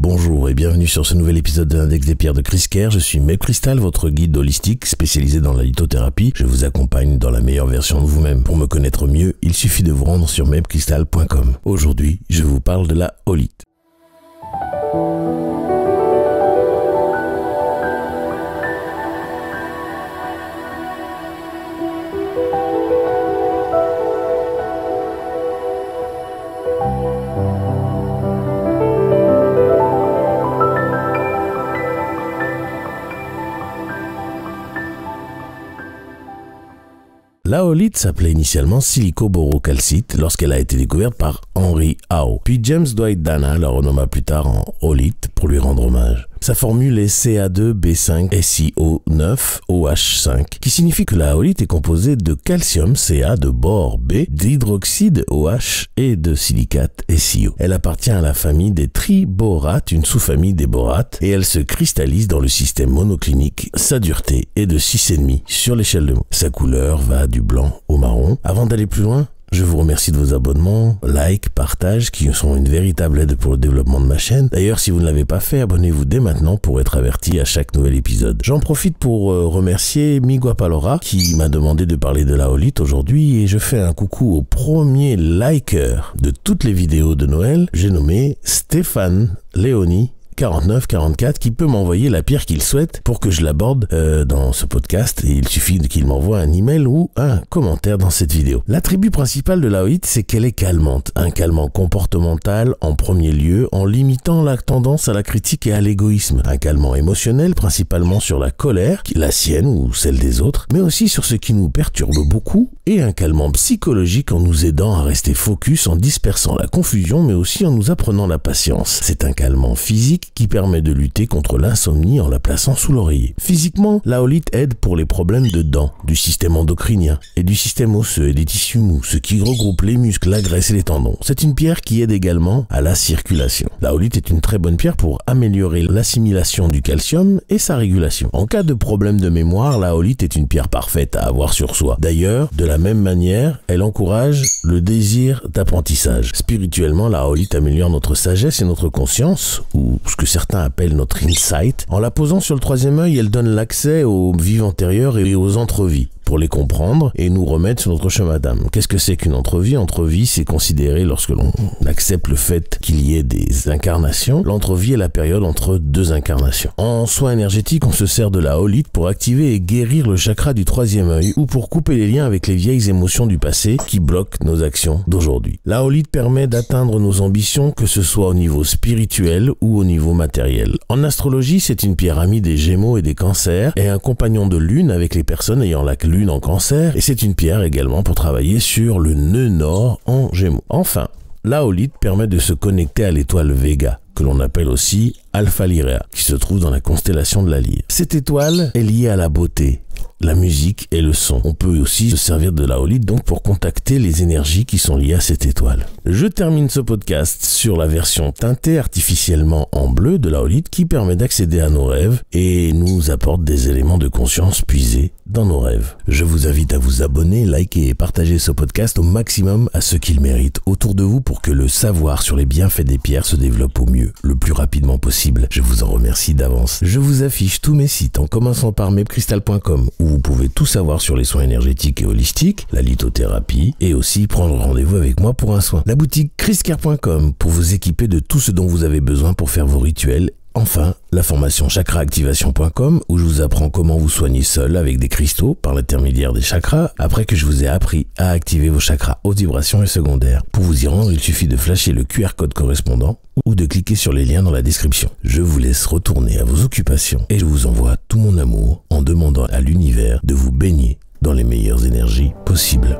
Bonjour et bienvenue sur ce nouvel épisode de l'Index des pierres de Chris Kerr. Je suis Mepcrystal, votre guide holistique spécialisé dans la lithothérapie. Je vous accompagne dans la meilleure version de vous-même. Pour me connaître mieux, il suffit de vous rendre sur mepcrystal.com. Aujourd'hui, je vous parle de la holite. La holite s'appelait initialement silicoborocalcite lorsqu'elle a été découverte par Henry Howe. Puis James Dwight Dana la renomma plus tard en holite pour lui rendre hommage. Sa formule est Ca2B5SiO9OH5, qui signifie que la holite est composée de calcium Ca, de bore B, d'hydroxyde OH et de silicate SiO. Elle appartient à la famille des triborates, une sous-famille des borates, et elle se cristallise dans le système monoclinique. Sa dureté est de 6,5 sur l'échelle de Mohs. Sa couleur va du blanc au marron. Avant d'aller plus loin, je vous remercie de vos abonnements, likes, partages qui sont une véritable aide pour le développement de ma chaîne. D'ailleurs, si vous ne l'avez pas fait, abonnez-vous dès maintenant pour être averti à chaque nouvel épisode. J'en profite pour remercier Migua Palora qui m'a demandé de parler de la holite aujourd'hui et je fais un coucou au premier liker de toutes les vidéos de Noël. J'ai nommé Stéphane Léonie 4944 qui peut m'envoyer la pierre qu'il souhaite pour que je l'aborde dans ce podcast, et il suffit qu'il m'envoie un email ou un commentaire dans cette vidéo. L'attribut principal de la holite, c'est qu'elle est calmante, un calmant comportemental en premier lieu en limitant la tendance à la critique et à l'égoïsme, un calmant émotionnel principalement sur la colère, la sienne ou celle des autres, mais aussi sur ce qui nous perturbe beaucoup, et un calmant psychologique en nous aidant à rester focus, en dispersant la confusion mais aussi en nous apprenant la patience. C'est un calmant physique qui permet de lutter contre l'insomnie en la plaçant sous l'oreiller. Physiquement, la holite aide pour les problèmes de dents, du système endocrinien et du système osseux et des tissus mous, ce qui regroupe les muscles, la graisse et les tendons. C'est une pierre qui aide également à la circulation. La holite est une très bonne pierre pour améliorer l'assimilation du calcium et sa régulation. En cas de problème de mémoire, la holite est une pierre parfaite à avoir sur soi. D'ailleurs, de la même manière, elle encourage le désir d'apprentissage. Spirituellement, la holite améliore notre sagesse et notre conscience, ou ce que certains appellent notre insight. En la posant sur le troisième œil, elle donne l'accès aux vies antérieures et aux entrevies pour les comprendre et nous remettre sur notre chemin d'âme. Qu'est-ce que c'est qu'une entrevie? Entrevie, c'est considéré lorsque l'on accepte le fait qu'il y ait des incarnations. L'entrevie est la période entre deux incarnations. En soins énergétiques, on se sert de la holite pour activer et guérir le chakra du troisième œil ou pour couper les liens avec les vieilles émotions du passé qui bloquent nos actions d'aujourd'hui. La holite permet d'atteindre nos ambitions, que ce soit au niveau spirituel ou au niveau matériel. En astrologie, c'est une pierre amie des Gémeaux et des Cancers et un compagnon de lune avec les personnes ayant la lune en Cancer, et c'est une pierre également pour travailler sur le nœud nord en Gémeaux. Enfin, la holite permet de se connecter à l'étoile Vega, que l'on appelle aussi Alpha Lyrae, qui se trouve dans la constellation de la Lyre. Cette étoile est liée à la beauté, la musique et le son. On peut aussi se servir de la holite donc pour contacter les énergies qui sont liées à cette étoile. Je termine ce podcast sur la version teintée artificiellement en bleu de la holite qui permet d'accéder à nos rêves et nous apporte des éléments de conscience puisés dans nos rêves. Je vous invite à vous abonner, liker et partager ce podcast au maximum à ceux qui le méritent autour de vous pour que le savoir sur les bienfaits des pierres se développe au mieux, le plus rapidement possible. Je vous en remercie d'avance. Je vous affiche tous mes sites en commençant par mepcrystal.com où vous pouvez tout savoir sur les soins énergétiques et holistiques, la lithothérapie et aussi prendre rendez-vous avec moi pour un soin. La boutique chriskerr.com pour vous équiper de tout ce dont vous avez besoin pour faire vos rituels. Enfin, la formation chakraactivation.com où je vous apprends comment vous soigner seul avec des cristaux par l'intermédiaire des chakras après que je vous ai appris à activer vos chakras haute vibration et secondaires. Pour vous y rendre, il suffit de flasher le QR code correspondant ou de cliquer sur les liens dans la description. Je vous laisse retourner à vos occupations et je vous envoie tout mon amour en demandant à l'univers de vous baigner dans les meilleures énergies possibles.